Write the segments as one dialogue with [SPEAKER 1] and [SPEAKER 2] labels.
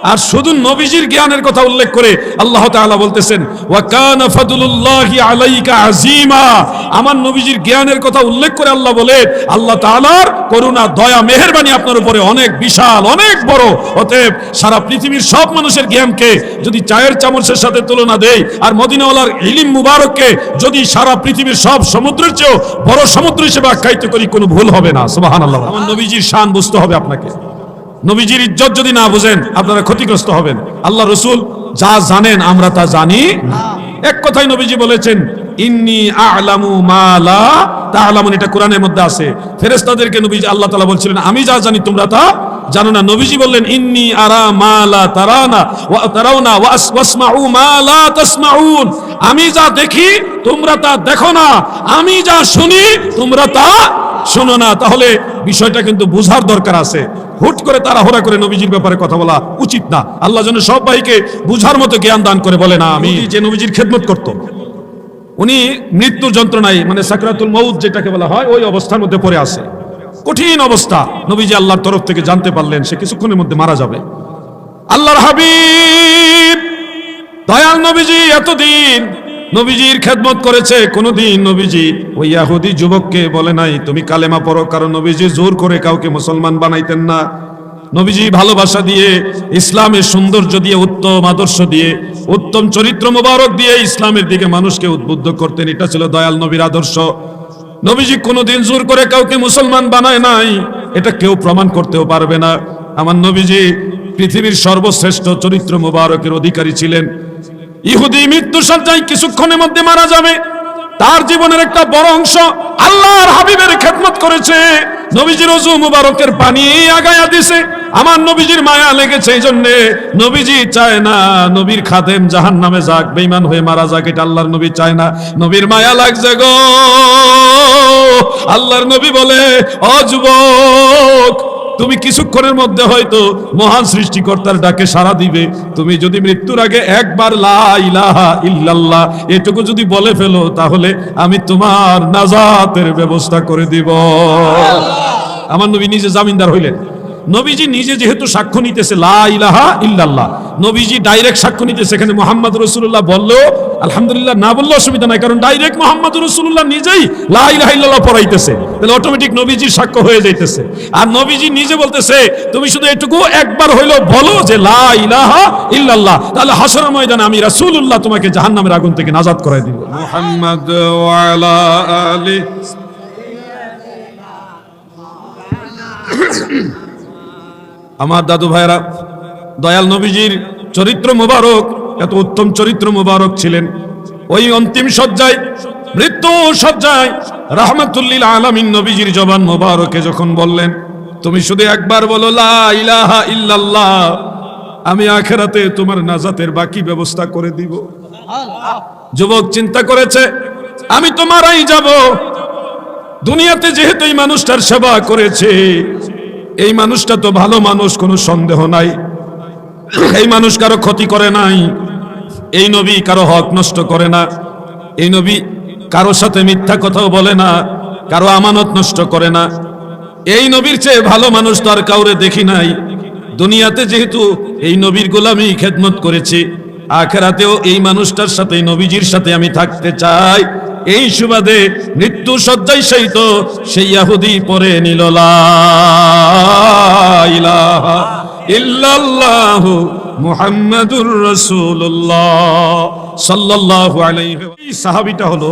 [SPEAKER 1] আর শুধু নবীজির জ্ঞানের কথা উল্লেখ করে আল্লাহ তাআলা বলতেছেন ওয়া কানা ফাদলুল্লাহি আলাইকা আযীমা। আমার নবীজির জ্ঞানের কথা উল্লেখ করে আল্লাহ বলে আল্লাহ তাআলার করুণা দয়া মেহেরবানি আপনার উপরে অনেক বিশাল অনেক বড়। অতএব সারা পৃথিবীর সব মানুষের জ্ঞানকে যদি চায়ের চামচের সাথে তুলনা দেই আর মদিনাওয়ালার ইলম মুবারককে যদি সারা পৃথিবীর সব সমুদ্রের চেয়েও বড় সমুদ্র হিসেবে আখ্যায়িত করি কোনো ভুল হবে না। সুবহানাল্লাহ। আমার নবীজির শান বুঝতে হবে আপনাকে। নবীজির ইজ্জত যদি না বুঝেন আপনারা ক্ষতিগ্রস্ত হবেন। আল্লাহ রাসূল যা জানেন আমরা তা জানি না। এক কথায় নবীজি বলেছেন ইন্নী আ'লামু মা লা তা'লামুন, এটা কোরআনের মধ্যে আছে। ফেরেশতাদেরকে নবীজি আল্লাহ তাআলা বলছিলেন আমি যা জানি তোমরা তা জানো না। নবীজি বললেন ইন্নী আরা মা লা তারানা ওয়া তারাউনা ওয়াসমাউ মা লা তাসমাউন, আমি যা দেখি তোমরা তা দেখো না, আমি যা শুনি তোমরা তা শোনো না। তাহলে বিষয়টা কিন্তু বুঝার দরকার আছে। হুট করে তাড়াহুড়া করে নবীজির ব্যাপারে কথা বলা উচিত না। আল্লাহ যেন সব ভাইকে বুঝার মতো জ্ঞান দান করে। বলে না আমি যে নবীজির খেদমত করত, উনি মৃত্যুর যন্ত্রণায় মানে সাকরাতুল মউত যেটাকে বলা হয় ওই অবস্থার মধ্যে পড়ে আছে, কঠিন অবস্থা। নবীজি আল্লাহর তরফ থেকে জানতে পারলেন সে কিছুক্ষণের মধ্যে মারা যাবে। আল্লাহর হাবিব দয়াল নবীজি এতদিন নবীজির খেদমত করেছে, কোনদিন নবীজি ওই ইহুদি যুবককে বলে নাই তুমি কালেমা পড়ো, কারণ নবীজি জোর করে কাউকে মুসলমান বানাইতেন না। নবীজি ভালোবাসা দিয়ে, ইসলামের সৌন্দর্য দিয়ে, উত্তম আদর্শ দিয়ে, উত্তম চরিত্র মোবারক দিয়ে ইসলামের দিকে মানুষকে উদ্বুদ্ধ করতেন। এটা ছিল দয়াল নবীর আদর্শ। নবীজি কোনোদিন জোর করে কাউকে মুসলমান বানায় নাই, এটা কেউ প্রমাণ করতেও পারবে না। আমার নবীজি পৃথিবীর সর্বশ্রেষ্ঠ চরিত্র মোবারকের অধিকারী ছিলেন। ইহুদি মৃত্যু সজ্জায় কিছুক্ষণের মধ্যে মারা যাবে, তার জীবনের একটা বড় অংশ আল্লাহর হাবিবের খেদমত করেছে। নবীজির ওযু মুবারকের পানি আগায়া দিছে। আমার নবীজির মায়া লেগেছে, এই জন্য নবীজি চায় না নবীর খাদেম জাহান্নামে যাক, বেঈমান হয়ে মারা যাক, এটা আল্লাহর নবী চায় না। নবীর মায়া লাগছে গো। আল্লাহর নবী বলে ও যুবক, তুমি কিছুক্ষণের মধ্যে হয়তো মহান সৃষ্টিকর্তার ডাকে সাড়া দিবে। তুমি যদি মৃত্যুর আগে একবার লা ইলাহা ইল্লাল্লাহ এটুকু যদি বলে ফেলো, তাহলে আমি তোমার নাজাতের ব্যবস্থা করে দিব। আমার নবী নিজে জামিনদার হইলেন। নবীজি নিজে যেহেতু সাক্ষ্য নিতেছে লা ইলাহা ইল্লাল্লাহ, নবীজি ডাইরেক্ট সাক্ষ্য নিতেছে। এখানে মুহাম্মদ রাসূলুল্লাহ বললেও আলহামদুলিল্লাহ, না বললেও অসুবিধা নাই, কারণ ডাইরেক্ট মুহাম্মদ রাসূলুল্লাহ নিজেই লা ইলাহা ইল্লাল্লাহ পড়াইতেছে, তাহলে অটোমেটিক নবীজির সাক্ষ্য হয়ে যাইতেছে। আর নবীজি নিজে বলতেছে তুমি শুধু এটুকু একবার হইলো বলো যে লা ইলাহা ইল্লাল্লাহ, তাহলে হাসরের ময়দানে আমি রাসূলুল্লাহ তোমাকে জাহান্নামের আগুন থেকে নাজাত করায় দিব। মুহাম্মদ ওয়া আলা আলি। আমার দাদু ভাইরা, দয়াল নবীজির চরিত্র মোবারক, এত উত্তম চরিত্র মোবারক ছিলেন। ওই অন্তিম সজ্জায়, মৃত্যু সজ্জায় রাহমাতুল লিল আলামিন নবীজির জবান মোবারকে যখন বললেন তুমি শুধু একবার বলো লা ইলাহা ইল্লাল্লাহ, আমি আখিরাতে তোমার নাজাতের বাকি ব্যবস্থা করে দিব। যুবক চিন্তা করেছে আমি তো মারাই যাব, দুনিয়াতে যেহেতু এই মানুষটার সেবা করেছে, এই মানুষটা তো ভালো মানুষ, কোনো সন্দেহ নাই। এই মানুষ কারো ক্ষতি করে নাই, এই নবী কারো হক নষ্ট করে না, এই নবী কারো সাথে মিথ্যা কথাও বলে না, কারো আমানত নষ্ট করে না। এই নবীর চেয়ে ভালো মানুষ তো আর কাউরে দেখি নাই। দুনিয়াতে যেহেতু এই নবীর গোলামি খেদমত করেছি, আখিরাতেও এই মানুষটার সাথে, নবীজির সাথে আমি থাকতে চাই। এই সুবাদে মৃত্যু সজ্জায় সেই ইহুদি পরে নিল লা ইলাহা ইল্লাল্লাহু মুহাম্মাদুর রাসূলুল্লাহ সাল্লাল্লাহু আলাইহি। এই সাহাবীটা হলো,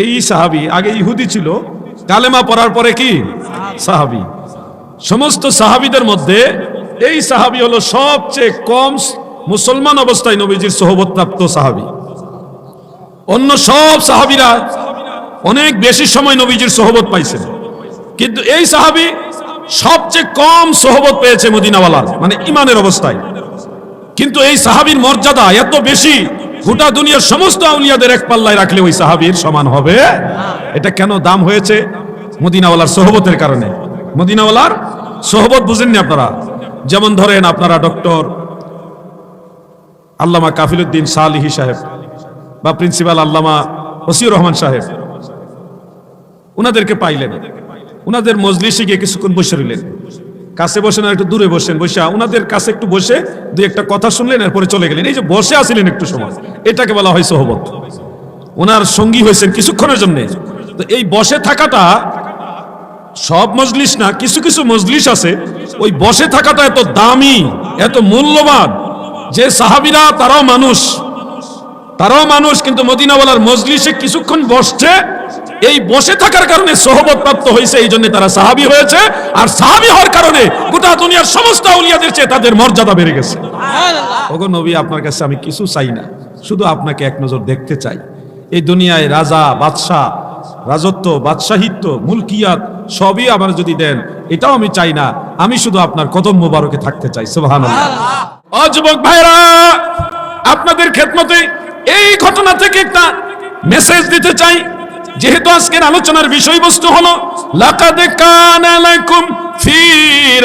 [SPEAKER 1] এই সাহাবী আগে ইহুদি ছিল, কালেমা পড়ার পরে কি সাহাবী। সমস্ত সাহাবীদের মধ্যে এই সাহাবী হলো সবচেয়ে কম মুসলমান অবস্থায় নবীজির সোহবত প্রাপ্ত সাহাবী। অন্য সব সাহাবীরা অনেক বেশি সময় নবীজির সোহবত পাইছেন, কিন্তু এই সাহাবী সবচেয়ে কম সোহবত পেয়েছে মদিনাওয়ালার, মানে ইমানের অবস্থায়। কিন্তু এই সাহাবীর মর্যাদা এত বেশি, গোটা দুনিয়ার সমস্ত আউলিয়াদের এক পাল্লায় রাখলে ওই সাহাবীর সমান হবে। এটা কেন দাম হয়েছে? মদিনাওয়ালার সোহবতের কারণে। মদিনাওয়ালার সোহবত বুঝেননি আপনারা? যেমন ধরেন আপনারা ডক্টর আল্লামা কাফিলউদ্দিন সালিহি সাহেব বা প্রিন্সিপাল আল্লামা ওসিউর রহমান সাহেব, উনাদেরকে পাইলেন, উনাদের মজলিসে গিয়ে কিছুক্ষণ বসে রইলেন। কাছে বসেন আর একটু দূরে বসেন, বসে ওনাদের কাছে একটু বসে দুই একটা কথা শুনলেন, এরপরে চলে গেলেন। এই যে বসে আসিলেন একটু সময়, এটাকে বলা হয় সোহবত। ওনার সঙ্গী হয়েছেন কিছুক্ষণের জন্য। তো এই বসে থাকাটা সব মজলিস না, কিছু কিছু মজলিস আছে ওই বসে থাকাটা এত দামি, এত মূল্যবান যে সাহাবীরা তারাও মানুষ, কিন্তু মদিনাওয়ালার মজলিসে কিছুক্ষণ বসছে, এই বসে থাকার কারণে সোহবত প্রাপ্ত হয়েছে, এই জন্য তারা সাহাবী হয়েছে। আর সাহাবী হওয়ার কারণে গোটা দুনিয়ার সমস্ত আউলিয়াদের চেয়ে তাদের মর্যাদা বেড়ে গেছে। ওগো নবী, আপনার কাছে আমি কিছু চাই না, শুধু আপনাকে এক নজর দেখতে চাই। এই দুনিয়ায় রাজা, বাদশাহ, রাজত্ব, বাদশাহিত্ব, মুলকিয়াত সবই আমার যদি দেন, এটাও আমি চাই না, আমি শুধু আপনার কদম মোবারকে থাকতে চাই। সুবহানাল্লাহ। ও যুবক ভাইরা, আপনাদের খেদমতে এই ঘটনা থেকে একটা মেসেজ দিতে চাই। যেহেতু আজকের আলোচনার বিষয়বস্তু হলো লাকাদ কানা লাকুম ফি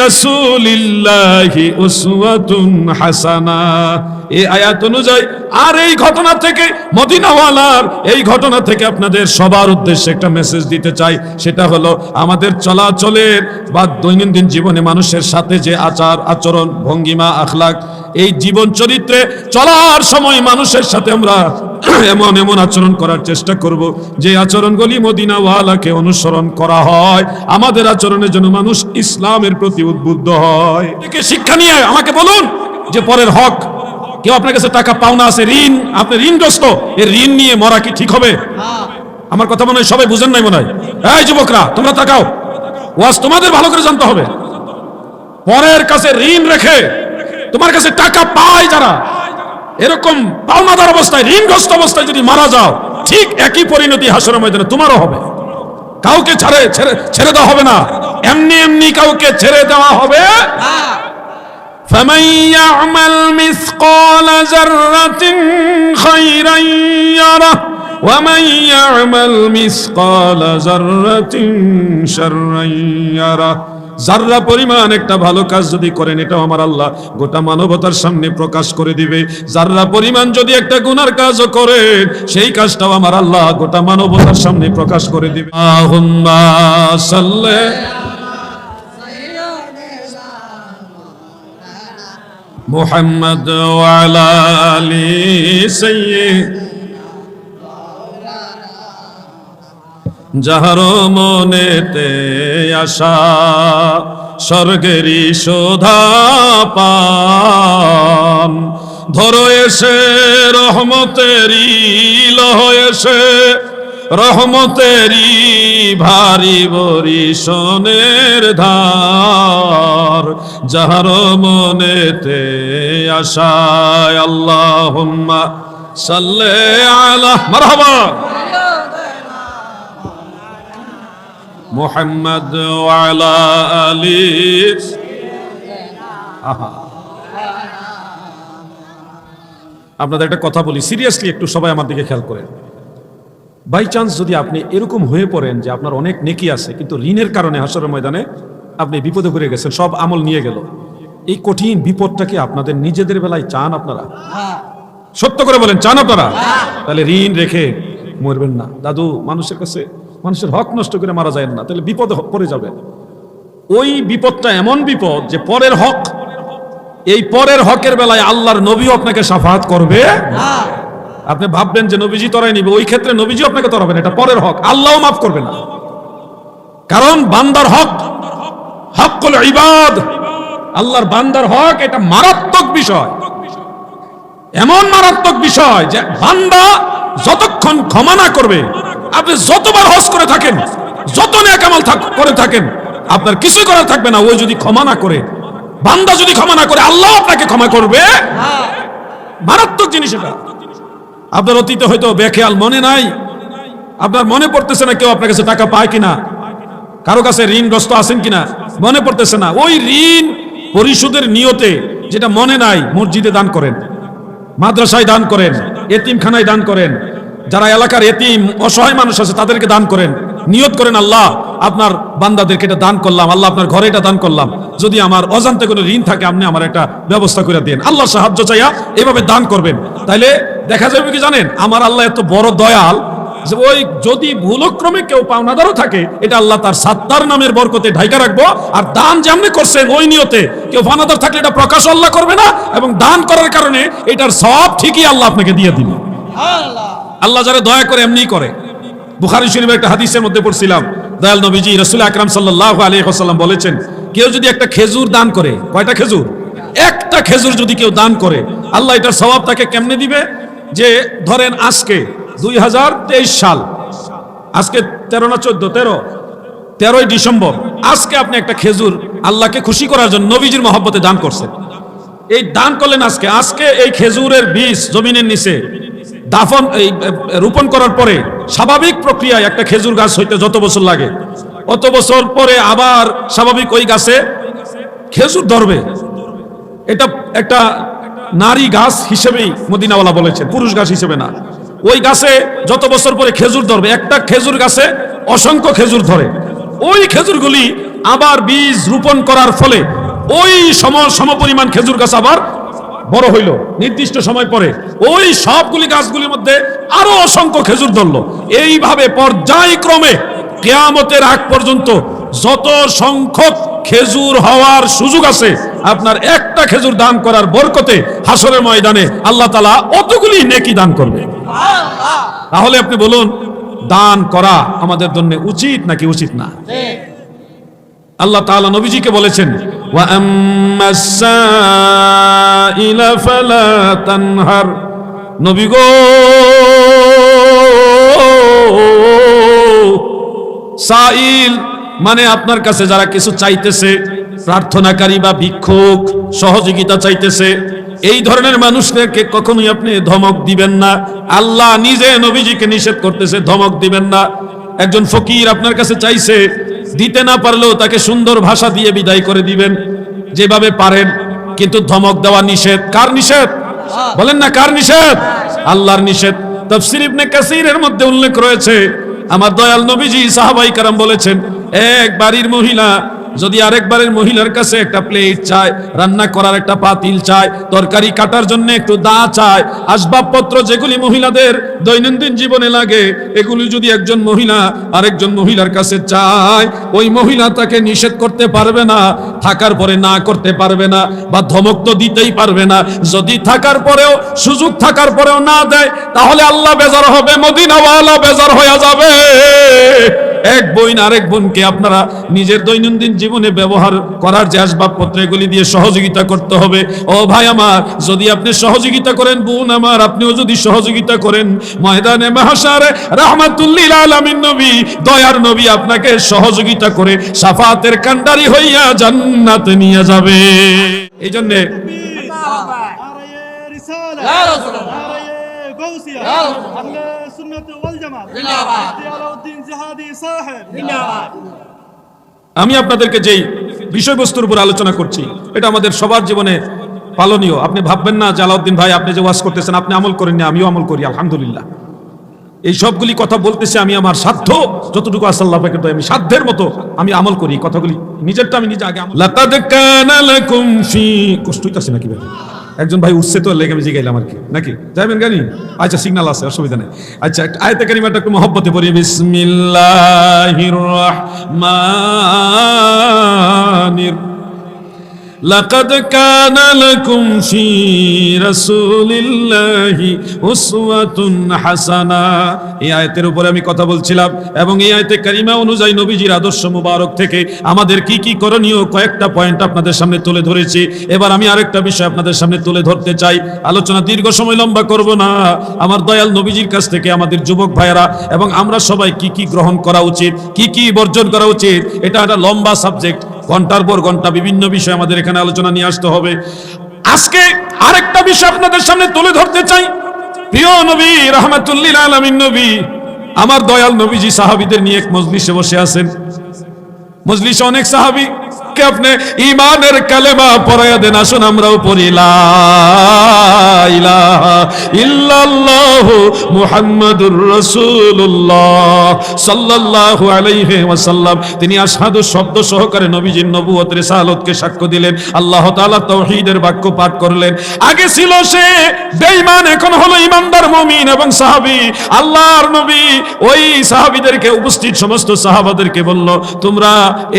[SPEAKER 1] রাসূলিল্লাহি উসওয়াতুন হাসানা, এই আয়াত অনুযায়ী আর এই ঘটনা থেকে, মদিনাওয়ালার এই ঘটনা থেকে আপনাদের সবার উদ্দেশ্যে একটা মেসেজ দিতে চাই। সেটা হলো আমাদের চলাচলের বা দৈনন্দিন জীবনে মানুষের সাথে যে আচার আচরণ, ভঙ্গিমা, আখলাক, এই জীবন চরিত্রে চলার সময় মানুষের সাথে আমরা এমন এমন আচরণ করার চেষ্টা করব যে আচরণগুলি মদিনাওয়ালাকে অনুসরণ করা হয়, আমাদের আচরণের জন্য মানুষ ইসলামের প্রতি উদ্বুদ্ধ হয়। একে শিক্ষা নিয়ে আমাকে বলুন যে পরের হক, কেউ আপনার কাছে টাকা পাওনা আছে, ঋণ, আপনি ঋণগ্রস্ত, এই ঋণ নিয়ে মরা কি ঠিক হবে? আমার কথা মনে হয় সবাই বুঝেন নাই মনে হয়। এই যুবকরা, তোমরা তাকাও, ওয়াজ তোমাদের ভালো করে জানতে হবে। পরের কাছে ঋণ রেখে তোমার কাছে টাকা পায় যারা, এরকম পাওনাদার অবস্থায়, ঋণগ্রস্ত অবস্থায় যদি মারা যাও, ঠিক একই পরিণতি হাসরের ময়দানে তোমারও হবে। কাউকে ছেড়ে দেওয়া হবে না, এমনি এমনি কাউকে ছেড়ে দেওয়া হবে না। فمن يعمل مثقال ذرة خيرا يره ومن يعمل مثقال ذرة شرا يره। যারা পরিমাণ একটা ভালো কাজ যদি করেন, এটাও আমার আল্লাহ গোটা মানবতার সামনে প্রকাশ করে দিবে। যারা পরিমাণ যদি একটা গুনার কাজও করেন, সেই কাজটাও আমার আল্লাহ গোটা মানবতার সামনে প্রকাশ করে দিবে। আল্লাহুম্মা সাল্লি মুহাম্মদ ওয়া আলা আলি সাইয়্যিদিনা। যাহার মনেতে আশা স্বর্গেরই শোধা পান, ধরো এসে রহমতেরই লহ এসে, রহমতেরই ভারী বরিশনের ধার। যাহার মনেতে আশায় আল্লাহুম্মা সাল্লি আলা মারহাবা মুহাম্মদ ওয়া আলা আলি। আপনাদের একটা কথা বলি, সিরিয়াসলি একটু সবাই আমার দিকে খেয়াল করেন। বাই চান্স যদি আপনি এরকম হয়ে পড়েন যে আপনার অনেক নেকি আছে, কিন্তু ঋণের কারণে হাসরের ময়দানে আপনি বিপদে পড়ে গেছেন, সব আমল নিয়ে গেল, এই কঠিন বিপদটাকে আপনাদের নিজেদের বেলায় চান আপনারা? সত্য করে বলেন, চান আপনারা? তাহলে ঋণ রেখে মরবেন না দাদু, মানুষের কাছে মানুষের হক নষ্ট করে মারা যায় না, তাহলে বিপদে পড়ে যাবেন। ওই বিপদটা এমন বিপদ যে পরের হক, এই পরের হকের বেলায় আল্লাহর নবীও আপনাকে শাফাআত করবে। আপনি ভাববেন যে নবীজি তরাই নিবে, ওই ক্ষেত্রে নবীজি আপনাকে তরাবেন, এটা পরের হক, আল্লাহও মাফ করবে না। কারণ বান্দার হক, হকুল ইবাদ, আল্লাহর বান্দার হক, এটা মারাত্মক বিষয়, এমন মারাত্মক বিষয় যে বান্দা যতক্ষণ ক্ষমা না করবে, আপনি যতবার হজ করে থাকেন, যত নেক আমল করে থাকেন, আপনার কিছুই করার থাকবে না। ওই যদি ক্ষমা না করে, বান্দা যদি ক্ষমা না করে, আল্লাহ আপনাকে ক্ষমা করবে। মারাত্মক জিনিস এটা। আপনার অতীতে হয়তো বেখেয়াল, মনে নাই, আপনার মনে পড়তেছে না কেউ আপনার কাছে টাকা পায় কিনা, কারো কাছে ঋণগ্রস্ত আছেন কিনা, মনে পড়তেছে না। ওই ঋণ পরিশোধের নিয়তে, যেটা মনে নাই, মসজিদে দান করেন, মাদ্রাসায় দান করেন, এতিমখানায় দান করেন, যারা এলাকার এতিম অসহায় মানুষ আছে তাদেরকে দান করেন, নিয়ত করেন আল্লাহ আপনার বান্দাদেরকে এটা দান করলাম, আল্লাহ আপনার ঘরে এটা দান করলাম, যদি আমার অজান্তে কোনো ঋণ থাকে আপনি আমার একটা ব্যবস্থা করে দেন, আল্লাহ সাহায্য চাইয়া এভাবে দান করবেন। তাইলে দেখা যাবে কি জানেন, আমার আল্লাহ এত বড় দয়াল, যে ওই যদি ভুলক্রমে কেউ পাওনাদারও থাকে, এটা আল্লাহ তার সাত্তার নামের বরকতে ঢাকা রাখবো। আর দান যেমনি করছেন ওই নিয়তে, কেউ পাওনাদার থাকলে এটা প্রকাশ আল্লাহ করবে না, এবং দান করার কারণে এটার সব ঠিকই আল্লাহ আপনাকে দিয়ে দিবে। আল্লাহ যারা দয়া করে এমনি করে। বুখারী শরীফের একটা হাদিসের মধ্যে পড়ছিলাম, দয়াল নবীজি রাসূল আকরাম সাল্লাল্লাহু আলাইহি ওয়াসাল্লাম বলেছেন, কেউ যদি একটা খেজুর দান করে, কয়টা খেজুর? একটা খেজুর যদি কেউ দান করে, আল্লাহ এটার সওয়াব তাকে কেমনে দিবে? যে ধরেন আজকে 2023 সাল, আজকে 13 না 14, 13ই ডিসেম্বর, আজকে আপনি একটা খেজুর আল্লাহকে খুশি করার জন্য নবীজির মহব্বতে দান করছেন। এই দান করলেন আজকে এই খেজুরের বীজ জমিনের নিচে দাফন রোপণ করার পরে স্বাভাবিক প্রক্রিয়ায় একটা খেজুর গাছ হইতে যত বছর লাগে, অত বছর পরে আবার স্বাভাবিক ওই গাছে খেজুর ধরবে। এটা একটা নারী গাছ হিসেবেই মদিনাওয়ালা বলেছেন, পুরুষ গাছ হিসেবে না। ওই গাছে যত বছর পরে খেজুর ধরবে, একটা খেজুর গাছে অসংখ্য খেজুর ধরে। ওই খেজুরগুলি আবার বীজ রোপণ করার ফলে ওই সমপরিমাণ খেজুর গাছ আবার বড় হইল নির্দিষ্ট সময় পরে, ওই সবগুলি গাছগুলির মধ্যে আরো অসংখ্য খেজুর ধরলো। এইভাবে পর্যায়ক্রমে কিয়ামতের আগ পর্যন্ত যত সংখ্যক খেজুর হওয়ার সুযোগ আছে, আপনার একটা খেজুর দান করার বরকতে হাসরের ময়দানে আল্লাহ তাআলা অতগুলি নেকি দান করবে। তাহলে আপনি বলুন, দান করা আমাদের জন্য উচিত নাকি উচিত না? আল্লাহ তাআলা নবীজিকে বলেছেন, ওয়া আম্মাস সাইলা ফালা তানহার। নবী গো, সাইল মানে আপনার কাছে যারা কিছু চাইতেছে, প্রার্থনাকারী বা ভিক্ষুক, সহযোগিতা চাইতেছে, এই ধরনের মানুষদেরকে কখনোই আপনি ধমক দিবেন না। আল্লাহ নিজে নবীজিকে নিষেধ করতেছে, ধমক দিবেন না। একজন ফকির আপনার কাছে চাইছে, দিতে না পারলেও তাকে সুন্দর ভাষা দিয়ে বিদায় করে দিবেন যেভাবে পারেন, কিন্তু ধমক দেওয়া নিষেধ। কার নিষেধ? বলেন না, কার নিষেধ? আল্লাহর নিষেধ। তাফসীর ইবনে কাসীরের মধ্যে উল্লেখ রয়েছে, আমার দয়াল নবীজি সাহাবায়ে কেরাম বলেছেন, এক বাড়ির মহিলা যদি আরেক বাড়ির মহিলার কাছে একটা প্লেট চায়, রান্না করার একটা পাতিল চায়, তরকারি কাটার জন্য একটু দা চায়, আসবাবপত্র যেগুলি মহিলাদের দৈনন্দিন জীবনে লাগে, এগুলি যদি একজন মহিলা আরেকজন মহিলার কাছে চায়, ওই মহিলা তাকে নিষেধ করতে পারবে না, থাকার পরে না করতে পারবে না, বা ধমক তো দিতেই পারবে না। যদি থাকার পরেও, সুযোগ থাকার পরেও না দেয়, তাহলে আল্লাহ বেজার হবে, মদিনাওয়ালা বেজার হয়ে যাবে। এক বোন আরেক বোনকে আপনারা নিজের দৈনন্দিন জীবনে ব্যবহার করার যে আসবাবপত্র, এগুলি দিয়ে সহযোগিতা করতে হবে। ও ভাই আমার, যদি আপনি সহযোগিতা করেন, বোন আমার আপনিও যদি সহযোগিতা করেন, ময়দানে মাহশারে রাহমাতুল লিল আলামিন নবী, দয়ার নবী আপনাকে সহযোগিতা করে শাফাতের কান্ডারি হইয়া জান্নাতে নিয়ে যাবে। এই জন্য আমি আপনাদেরকে যেই বিষয়বস্তুর উপর আলোচনা করছি, এটা আমাদের সবার জীবনে পালনীয়। আপনি ভাববেন না যে আলাউদ্দিন ভাই আপনি যে ওয়াজ করতেছেন আপনি আমল করেন না, আমিও আমল করি আলহামদুলিল্লাহ। এই সবগুলি কথা বলতেছি আমি আমার সাধ্য যতটুকু আছে আল্লাহ পাকের দয়ায় আমি সাধ্যের মতো আমি আমল করি। কথাগুলি নিজেরটা আমি নিজে আগে আমল। লাকাদ কানা লাকুম ফি, কষ্ট হইতাছে নাকি ভাই? একজন ভাই উঠছে তো লেগে আমি জিগাইলাম আর কি, নাকি যাবেন গানি? আচ্ছা, সিগন্যাল আছে, অসুবিধা নেই। আচ্ছা, আয়াতে কারিমাটা একটু মহব্বতে পড়ি। বিসমিল্লাহির রাহমানির লাকাদ কানা লাকুম ফি রাসূলিল্লাহি উসওয়াতুন হাসানা। এই আয়াতের উপরে আমি কথা বলছিলাম, এবং এই আয়াতে কারিমা অনুযায়ী নবীজির আদর্শ মুবারক থেকে আমাদের কি কি করণীয় কয়েকটা পয়েন্ট আপনাদের সামনে তুলে ধরেছি। এবার আমি আরেকটা বিষয় আপনাদের সামনে তুলে ধরতে চাই। আলোচনা দীর্ঘ সময় লম্বা করব না। আমার দয়াল নবীজির কাছ থেকে আমাদের যুবক ভাইয়েরা এবং আমরা সবাই কি কি গ্রহণ করা উচিত, কি কি বর্জন করা উচিত, এটা একটা লম্বা সাবজেক্ট, ঘন্টার পর ঘন্টা বিভিন্ন বিষয় আমাদের এখানে আলোচনা নিয়ে আসতে হবে। আজকে আরেকটা বিষয় আপনাদের সামনে তুলে ধরতে চাই। প্রিয় নবী রাহমাতুল লিল আলামিন নবী, আমার দয়াল নবীজি সাহাবীদের নিয়ে এক মজলিসে বসে আছেন। মজলিসে অনেক সাহাবী, কে আপনি ঈমানের কালেমা পড়ায়া দেন, আসুন আমরাও পড়ি লা ইলাহা ইল্লাল্লাহু মুহাম্মাদুর রাসূলুল্লাহ সাল্লাল্লাহু আলাইহি ওয়াসাল্লাম। তিনি আশহাদু শব্দ সহকারে নবীজির নবুয়ত রিসালাতকে সাক্ষ্য দিলেন, আল্লাহ তাআলা তাওহীদের বাক্য পাঠ করলেন। আগে ছিল সে বেঈমান, এখন হলো ঈমানদার মুমিন এবং সাহাবী। আল্লাহর নবী ওই সাহাবীদেরকে, উপস্থিত সমস্ত সাহাবাদেরকে বলল, তোমরা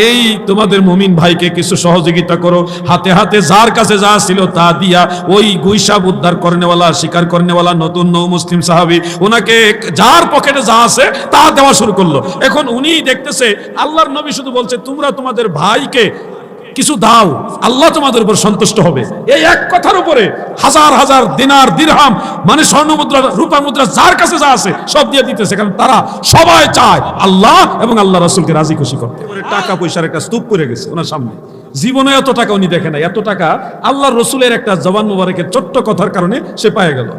[SPEAKER 1] এই তোমাদের মুমিন ভাইকে কিছু সহযোগিতা করো। হাতে হাতে যার কাছে যা ছিল তা দিয়া ওই গুইসাব উদ্ধার করনেওয়ালা, শিকার করনেওয়ালা নতুন নৌ মুসলিম সাহাবী, ওনাকে যার পকেটে যা আছে তা দেওয়া শুরু করলো। এখন উনি দেখতেছে আল্লাহর নবী শুধু বলছে তোমরা তোমাদের ভাইকে কিছু দাও, আল্লাহ তোমাদের উপর সন্তুষ্ট হবে। এই এক কথার উপরে হাজার হাজার দিনার দিরহাম, মানে স্বর্ণ মুদ্রা, রূপা মুদ্রা, যার কাছে যা আছে সব দিয়ে দিতেছে, কারণ তারা সবাই চায় আল্লাহ এবং আল্লাহ রাসূলকে রাজি খুশি করতে। টাকা পয়সার একটা স্তূপ পড়ে গেছে ওনার সামনে, জীবনে এত টাকা উনি দেখে নাই। এত টাকা আল্লাহর রাসূলের একটা জবান মুবারকের ছোট্ট কথার কারণে সে পেয়ে গেল।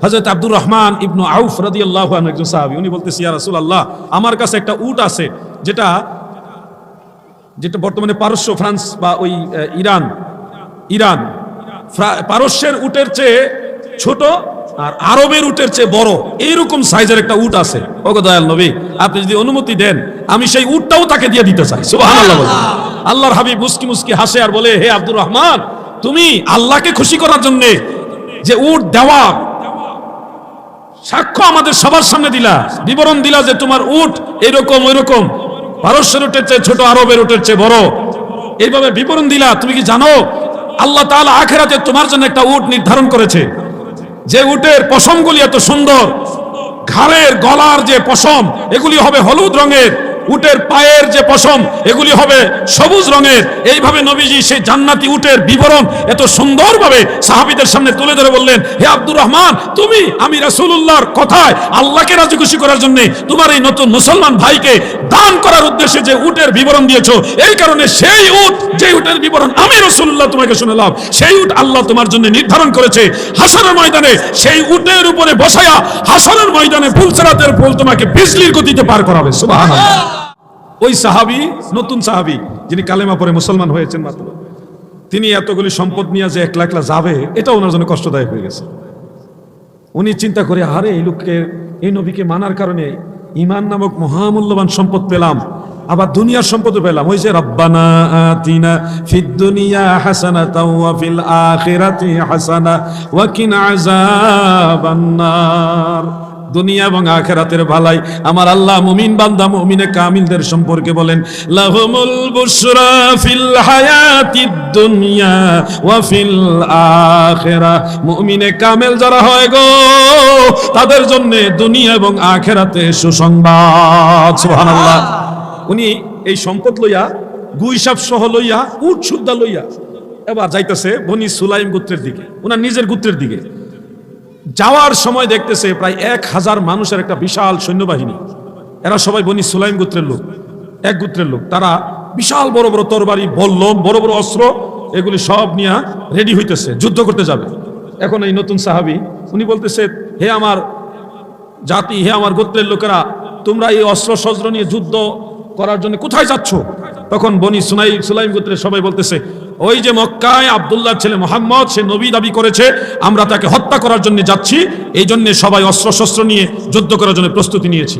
[SPEAKER 1] হযরত আব্দুর রহমান ইবনু আউফ রাদিয়াল্লাহু আনহু একজন সাহাবী, উনি বলতেছে, ইয়া রাসূলুল্লাহ, আমার কাছে একটা উট আছে যেটা বর্তমানে পারস্য, ফ্রান্স বা ওই ইরান পারস্যের উটের চেয়ে ছোট আর আরবের উটের চেয়ে বড়, এইরকম সাইজের একটা উট আছে। ওগো দয়াল নবী, আপনি যদি অনুমতি দেন আমি সেই উটটাও তাকে দিয়ে দিতে চাই। সুবহানাল্লাহ। আল্লাহর হাবিব মুস্কি মুস্কি হাসে আর বলে, হে আব্দুর রহমান, তুমি আল্লাহকে খুশি করার জন্য যে উট দেওয়া সাক্ষ্য আমাদের সবার সামনে দিলা, বিবরণ দিলা যে তোমার উট এরকম ওইরকম, পারস্যের উটের চেয়ে ছোট, আরবের উটের চেয়ে বড়, এইভাবে বিবরণ দিলা। তুমি কি জানো আল্লাহ তাআলা আখিরাতে তোমার জন্য একটা উট নির্ধারণ করেছে, যে উটের পশমগুলি এত সুন্দর, ঘাড়ের গলার যে পশম এগুলি হবে হলুদ রঙের, উটের পায়ের যে পশম এগুলি হবে সবুজ রঙের। এইভাবে নবীজি সেই জান্নাতি উটের বিবরণ এত সুন্দরভাবে সাহাবীদের সামনে তুলে ধরে বললেন, হে আব্দুর রহমান, তুমি আমি রাসূলুল্লাহর কথায় আল্লাহকে রাজি খুশি করার জন্য তোমার এই নতুন মুসলমান ভাইকে দান করার উদ্দেশ্যে যে উটের বিবরণ দিয়েছো, এই কারণে সেই উট, যে উটের বিবরণ আমি রাসূলুল্লাহ তোমাকে শুনালাম, সেই উট আল্লাহ তোমার জন্য নির্ধারণ করেছে। হাসরের ময়দানে সেই উটের উপরে বসায়া হাসরের ময়দানে ফুলসিরাতের ফুল তোমাকে বিজলির গতিতে পার করাবে। সুবহানাল্লাহ। ওই সাহাবী, নতুন সাহাবী, যিনি কালেমা পড়ে মুসলমান হয়েছেন মাত্র, তিনি এতগুলি সম্পদ নিয়ে যে একলা একলা যাবে, এটা ওনার জন্য কষ্টদায়ক হয়ে গেছে। উনি চিন্তা করে, আরে এই লোককে, এই নবীকে মানার কারণে ঈমান নামক মহামূল্যবান সম্পদ পেলাম, আবার দুনিয়ার সম্পদও পেলাম। ওই যে রব্বানা আতিনা ফিদ দুনিয়া হাসানাতাও ওয়া ফিল আখিরাতি হাসানা ওয়া কিনা আযাবান নার। দুনিয়া এবং আখিরাতের ভালাই আমার আল্লাহ মুমিন বান্দা, মুমিনে কামিলদের সম্পর্কে বলেন, লাহুমুল বুশরা ফিল হায়াতিদ দুনিয়া ওয়া ফিল আখিরা। মুমিনে কামিল যারা হয় গো, তাদের জন্য দুনিয়া এবং আখিরাতে সুসংবাদ। সুবহানাল্লাহ। উনি এই সম্পদ লইয়া, গুইসাব সহ লইয়া, উট সুদ্ধা লইয়া এবার যাইতেছে বনি সুলাইম গোত্রের দিকে, ওনার নিজের গোত্রের দিকে। যাওয়ার সময় দেখতেছে প্রায় 1000 মানুষের একটা বিশাল সৈন্যবাহিনী। এরা সবাই বনি সুলাইম গোত্রের লোক, এক গোত্রের লোক। তারা বিশাল বড় বড় তরবারি, বল্লম, বড় বড় অস্ত্র, এগুলি সব নিয়ে রেডি হইতেছে, যুদ্ধ করতে যাবে। এখন এই নতুন সাহাবী, উনি বলতেছে, হে আমার জাতি, হে আমার গোত্রের লোকেরা, তোমরা এই অস্ত্র শস্ত্র নিয়ে যুদ্ধ করার জন্য কোথায় যাচ্ছ? তখন বনি সুলাইম গোত্রের সবাই বলতেছে, ওই যে মক্কায় আব্দুল্লাহর ছেলে মুহাম্মদ, সে নবী দাবি করেছে, আমরা তাকে হত্যা করার জন্য যাচ্ছি, এই জন্য সবাই অস্ত্র শস্ত্র নিয়ে যুদ্ধ করার জন্য প্রস্তুতি নিয়েছি।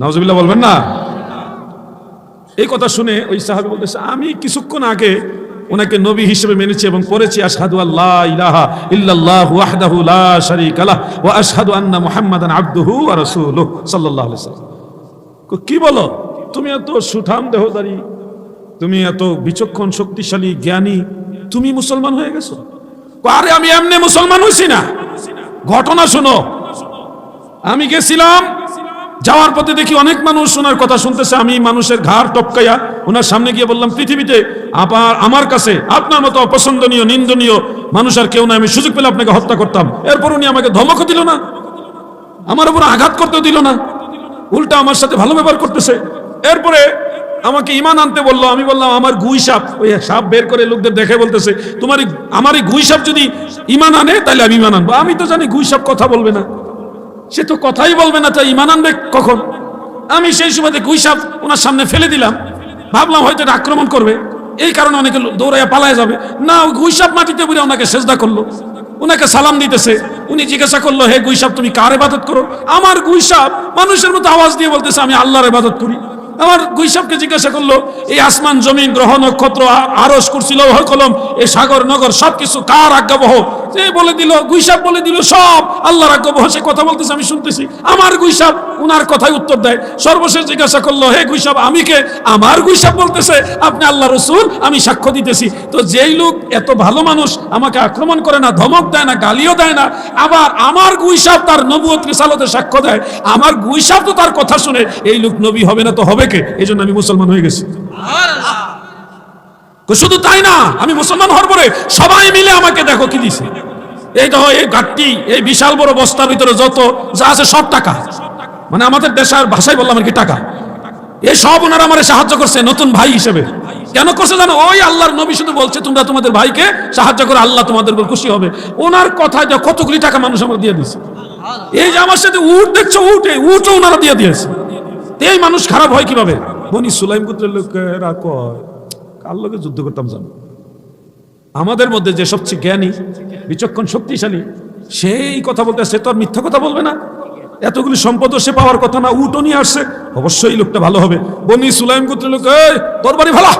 [SPEAKER 1] নাউজুবিল্লাহ বলবেন না? এই কথা শুনে ওই সাহাবী বলতেছে, আমি কিছুক্ষণ আগে ওনাকে নবী হিসেবে মেনেছি এবং পড়েছি আশহাদু আল্লা ইলাহা ইল্লাল্লাহু ওয়াহদাহু লা শারীকা লাহু ওয়া আশহাদু আন্না মুহাম্মাদান আবদুহু ওয়া রাসূলুহু সাল্লাল্লাহু আলাইহি ওয়াসাল্লাম। কি বলো, তুমি এত সুঠাম দেহধারী, তুমি এত বিচক্ষণ, শক্তিশালী, জ্ঞানী, তুমি মুসলমান হয়ে গেছো? আরে আমি এমনি মুসলমান হইছি না, ঘটনা শোনো। আমি গেছিলাম, যাওয়ার পথে দেখি অনেক মানুষ ওনার কথা শুনতেছে। আমি মানুষের ঘাড় টপকাইয়া ওনার সামনে গিয়ে বললাম, পৃথিবীতে আমার কাছে আপনার মতো অপছন্দনীয়, নিন্দনীয় মানুষ আর কেউ না, আমি সুযোগ পেলে আপনাকে হত্যা করতাম। এরপর উনি আমাকে ধমকও দিল না, আমার উপর আঘাত করতে দিল না, উল্টা আমার সাথে ভালো ব্যবহার করতেছে। এরপরে আমাকে ঈমান আনতে বললো। আমি বললাম, আমার গুই সাপ, ওই সাপ বের করে লোকদের দেখে বলতেছে, আমার এই গুই সাপ যদি ঈমান আনে তাহলে আমি ঈমান আনবো। আমি তো জানি গুই সাপ কথা বলবে না, সে তো কথাই বলবে না, তাই ঈমান আনবে কখন? আমি সেই সময় গুই সাপ ওনার সামনে ফেলে দিলাম। ভাবলাম হয়তো এটা আক্রমণ করবে, এই কারণে অনেকে দৌড়াইয়া পালায় যাবে না। গুইসাপ মাটিতে বুড়ে ওনাকে সেজদা করলো, ওনাকে সালাম দিতেছে। উনি জিজ্ঞাসা করলো, হে গুইসাপ তুমি কার ইবাদত করো? আমার গুইসাপ মানুষের মতো আওয়াজ দিয়ে বলতেছে আমি আল্লাহর ইবাদত করি। আমার গুইসাপকে জিজ্ঞাসা করলো, এই আসমান জমিন গ্রহ নক্ষত্র আরশ কুরসি লৌহ কলম এই সাগর নগর সবকিছু কার আজ্ঞাবহ? সে বলে দিল, গুইসাপ বলে দিল সব আল্লাহর আজ্ঞাবহ। সে কথা বলতেছে, আমি শুনতেছি। আমার গুইসাপ উনার কথাই উত্তর দেয়। সর্বশেষ জিজ্ঞাসা করলো, হে গুইসাপ আমি কে? আমার গুইসাপ বলতেছে আপনি আল্লাহ রসুল, আমি সাক্ষ্য দিতেছি। তো যেই লোক এত ভালো মানুষ আমাকে আক্রমণ করে না, ধমক দেয় না, গালিও দেয় না, আবার আমার গুইসাপ তার নবুয়ত রিসালাতের সাক্ষ্য দেয়, আমার গুইসাপ তো তার কথা শুনে, এই লোক নবী হবে না তো হবে কে? এই জন্য আমি মুসলমান হয়ে গেছি। শুধু তাই না, আমি মুসলমান হওয়ার পরে সবাই মিলে আমাকে দেখো কি দিছে। এই দেখো এই ঘাটতি, এই বিশাল বড় বস্তার ভিতরে যত যা আছে সব টাকা, মানে আমাদের দেশের ভাষায় বললাম আর কি টাকা। এই সব ওনারা আমার সাহায্য করছে নতুন ভাই হিসেবে। কেন করছে জানো? ওই আল্লাহর নবী শুধু বলছে তোমরা তোমাদের ভাইকে সাহায্য করো, আল্লাহ তোমাদের উপর খুশি হবে। ওনার কথায় কতগুলি টাকা মানুষ আমার দিয়ে দিছে। এই যে আমার সাথে উট দেখছো, উটও ওনারা দিয়ে দিয়েছে। এই মানুষ খারাপ হয় কিভাবে? বনি সুলাইম গোত্রের লোকেরা কয় কার লোকে যুদ্ধ করতাম জানো? আমাদের মধ্যে যে সবচেয়ে জ্ঞানী বিচক্ষণ শক্তিশালী সেই কথা বলতে, সে তো আর মিথ্যা কথা বলবে না। এতগুলি সম্পদ সে পাওয়ার কথা না, উটও নিয়ে আসছে, অবশ্যই লোকটা ভালো হবে। বনি সুলাইম গোত্রের লোক, এই তোর বাড়ি ভালো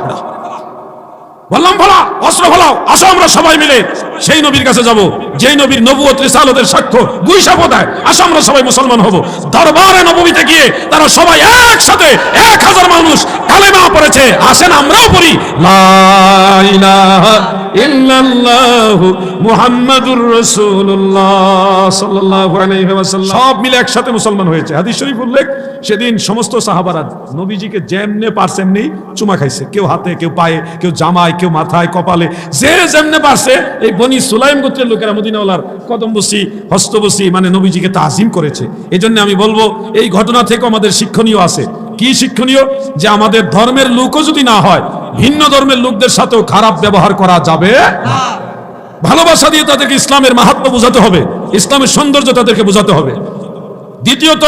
[SPEAKER 1] বললাম, ভালো অস্ত্র ভালাও, আসো আমরা সবাই মিলে সেই নবীর কাছে যাব যেই নবীর নবুয়ত রিসালাতের সাক্ষ্য গুইসাপ দেয়। আসো আমরা সবাই মুসলমান হব। দরবারে নববীতে গিয়ে তারা সবাই একসাথে 1000 মানুষ কালেমা পড়েছে। আসেন আমরাও পড়ি লা ইলাহা ইল্লাল্লাহু মুহাম্মাদুর রাসূলুল্লাহ সাল্লাল্লাহু আলাইহি ওয়াসাল্লাম। সব মিলে একসাথে মুসলমান হয়েছে। হাদিস শরীফ উল্লেখ, সেদিন সমস্ত সাহাবারা নবীজিকে যেমনে পারছে এমনি চুমা খাইছে। কেউ হাতে, কেউ পায়ে, কেউ জামায়, কেউ মাথায়, কপালে, যে যেমনে পারছে। এই বনি সুলাইম গোত্রের লোকেরা মদিনাওয়ালার কদম বসি, হস্ত বসি মানে নবীজিকে তাজিম করেছে। এই জন্য আমি বলবো এই ঘটনা থেকে আমাদের শিক্ষণীয় আছে। কি শিক্ষণীয়? যে আমাদের ধর্মের লোকও যদি না হয়, ভিন্ন ধর্মের লোকদের সাথেও খারাপ ব্যবহার করা যাবে না। ভালোবাসা দিয়ে তাদেরকে ইসলামের মাহাত্ম্য বোঝাতে হবে, ইসলামের সৌন্দর্য তাদেরকে বোঝাতে হবে। দ্বিতীয়ত,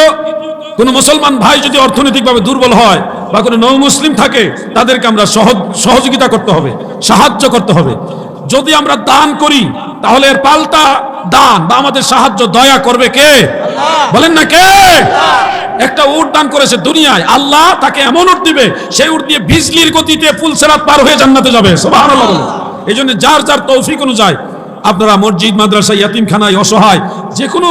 [SPEAKER 1] কোন মুসলমান ভাই যদি অর্থনৈতিকভাবে দুর্বল হয় বা কোনো নৌ মুসলিম থাকে, তাদেরকে আমরা সহযোগিতা করতে হবে, সাহায্য করতে হবে। যদি আমরা দান করি তাহলে এর পাল্টা দান বা আমাদের সাহায্য দয়া করবে কে? বলেন না কে? একটা উট দান করেছে দুনিয়ায়, আল্লাহ তাকে এমন উট দিবে, সেই উট দিয়ে বিজলির গতিতে ফুলসেরাত পার হয়ে জান্নাতে যাবে। সুবহানাল্লাহ বলে। এই জন্য যার যার তৌফিক অনুযায়ী আপনারা মসজিদ, মাদ্রাসা, ইয়াতিমখানায়, অসহায় যে কোনো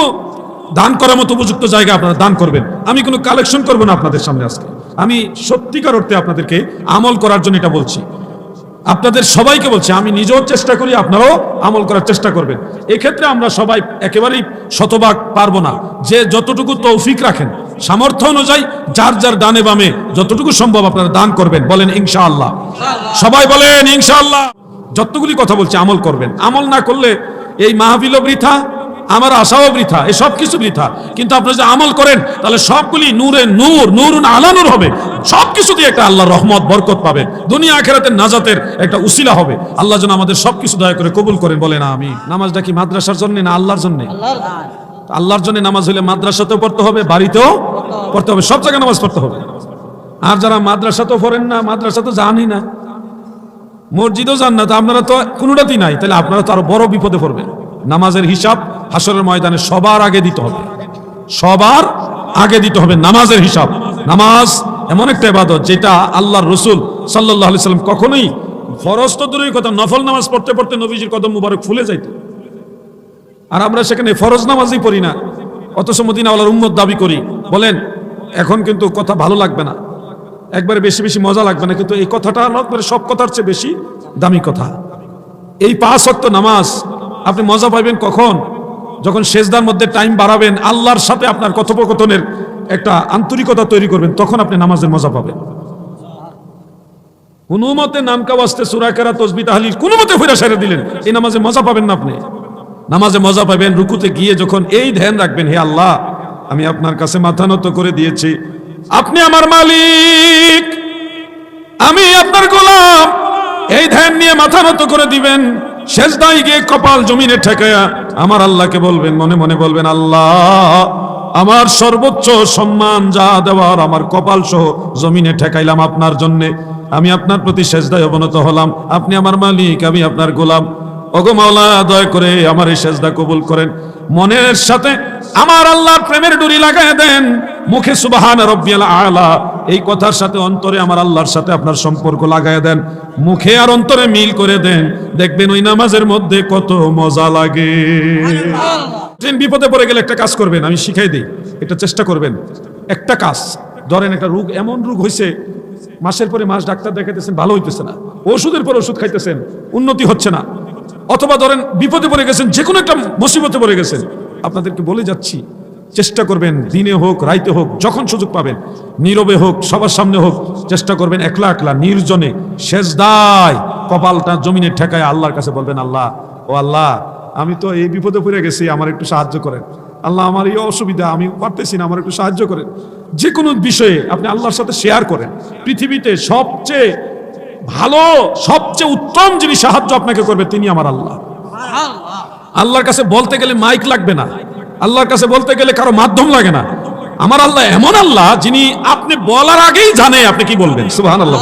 [SPEAKER 1] দান করার মতো উপযুক্ত জায়গা আপনারা দান করবেন। আমি কোনো কালেকশন করব না আপনাদের সামনে আজকে। আমি সত্যিকার অর্থে আপনাদেরকে আমল করার জন্য এটা বলছি, আপনাদের সবাইকে বলছি। আমি নিজেও চেষ্টা করি, আপনারাও আমল করার চেষ্টা করবেন। এক্ষেত্রে আমরা সবাই একেবারেই শতভাগ পারবো না। যে যতটুকু তৌফিক রাখেন সামর্থ্য অনুযায়ী যার যার ডানে বামে যতটুকু সম্ভব আপনারা দান করবেন। বলেন ইনশাআল্লাহ। সবাই বলেন ইনশাআল্লাহ। যতগুলি কথা বলছি আমল করবেন। আমল না করলে এই মাহফিলও বৃথা, আমার আশাও বৃথা, এই সব কিছু বৃথা। কিন্তু আপনারা যদি আমল করেন তাহলে সবগুলি নূরে নূর, নূরুন আলা নূর হবে। সবকিছু দিয়ে একটা আল্লাহর রহমত বরকত পাবেন, দুনিয়া আখিরাতের নাজাতের একটা উসিলা হবে। আল্লাহ যেন আমাদের সবকিছু দয়া করে কবুল করেন। বলেন আমিন। নামাজটা কি মাদ্রাসার জন্য না আল্লাহর জন্য? আল্লাহর জন্য নামাজ হলে মাদ্রাসাতেও পড়তে হবে, বাড়িতেও পড়তে হবে, সব জায়গায় নামাজ পড়তে হবে। আর যারা মাদ্রাসাতেও পড়েন না, মাদ্রাসা তো জানি না, মসজিদও যান না, তো আপনারা তো কোনোটাতেই নাই, তাহলে আপনারা তো আরো বড় বিপদে পড়বেন। নামাজের হিসাব হাসরের ময়দানে সবার আগে দিতে হবে, সবার আগে দিতে হবে নামাজের হিসাব। নামাজ এমন একটা ইবাদত যেটা আল্লাহর রাসূল সাল্লাল্লাহু আলাইহি সাল্লাম কখনোই, ফরজ তো দূরের কথা, নফল নামাজ পড়তে পড়তে নবীজির কদম মুবারক ফুলে যাইত। আর আমরা সেখানে ফরজ নামাজই পড়ি না, অথচ মদিনাওয়ালার উম্মত দাবি করি। বলেন এখন কিন্তু কথা ভালো লাগবে না, একবারে বেশি বেশি মজা লাগবে না, কিন্তু এই কথাটা একবারে সব কথার চেয়ে বেশি দামি কথা। এই 5 ওয়াক্ত নামাজ আপনি মজা পাইবেন কখন? যখন সেজদার মধ্যে টাইম বাড়াবেন, আল্লাহর সাথে আপনার কথোপকথনের একটা আন্তরিকতা তৈরি করবেন, তখন আপনি নামাজের মজা পাবেন। কোনো মতে নামকা ওয়াস্তে সূরা কেরাত, তাসবিহ, তাহলিল কোনো মতে ফিরা সেরে দিলেন, এই নামাজে মজা পাবেন না আপনি। নামাজে মজা পাবেন রুকুতে গিয়ে যখন এই ধ্যান রাখবেন, হে আল্লাহ আমি আপনার কাছে মাথা নত করে দিয়েছি, আপনি আমার মালিক, আমি আপনার গোলাম। এই ধ্যান নিয়ে মাথা নত করে দিবেন। সেজদায় গিয়ে কপাল জমিনে ঠেকায়া আমার আল্লাহকে বলবেন, মনে মনে বলবেন, আল্লাহ আমার সর্বোচ্চ সম্মান যা দেওয়ার আমার কপাল সহ জমিনে ঠেকাইলাম আপনার জন্যে। আমি আপনার প্রতি সেজদায় অবনত হলাম, আপনি আমার মালিক, আমি আপনার গোলাম। ওগো মাওলা, দয়া করে আমার এই সেজদা কবুল করেন। মনের সাথে আমার আল্লাহর প্রেমের ডুরি লাগায় দেন। মুখে সুবহান রাব্বিয়াল আলা এই কথার সাথে অন্তরে আমার আল্লাহর সাথে আপনার সম্পর্ক লাগায় দেন, মুখে আর অন্তরে মিল করে দেন। দেখবেন ওই নামাজের মধ্যে কত মজা লাগে। বিপদে পড়ে গেলে একটা কাজ করবেন, আমি শিখাই দিই, এটা চেষ্টা করবেন। একটা কাজ ধরেন, একটা রোগ, এমন রোগ হয়েছে মাসের পরে মাস ডাক্তার দেখাইতেছেন, ভালো হইতেছে না, ওষুধের পর ওষুধ খাইতেছেন, উন্নতি হচ্ছে না। অথবা ধরেন বিপদে পড়ে গেছেন, যে কোনো একটা মুসিবতে পড়ে গেছেন। আপনাদেরকে বলে যাচ্ছি, চেষ্টা করবেন দিনে হোক রাইতে হোক, যখন সুযোগ পাবেন, নীরবে হোক সবার সামনে হোক, চেষ্টা করবেন একলা একলা নির্জনে সেজদায় কপালটা জমিনে ঠেকায় আল্লাহর কাছে বলবেন, আল্লাহ, ও আল্লাহ, আমি তো এই বিপদে পড়ে গেছি, আমার একটু সাহায্য করেন। আল্লাহ, আমার এই অসুবিধা, আমি পারতেছি না, আমার একটু সাহায্য করেন। যে কোনো বিষয়ে আপনি আল্লাহর সাথে শেয়ার করেন। পৃথিবীতে সবচেয়ে ভালো, সবচেয়ে উত্তম যিনি সাহায্য আপনাকে করবে তিনি আমার আল্লাহ। আল্লাহর কাছে বলতে গেলে মাইক লাগবে না, আল্লাহর কাছে বলতে গেলে কারো মাধ্যম লাগে না। আমার আল্লাহ এমন আল্লাহ যিনি আপনি বলার আগেই জানে আপনি কি বলবেন। সুবহানাল্লাহ।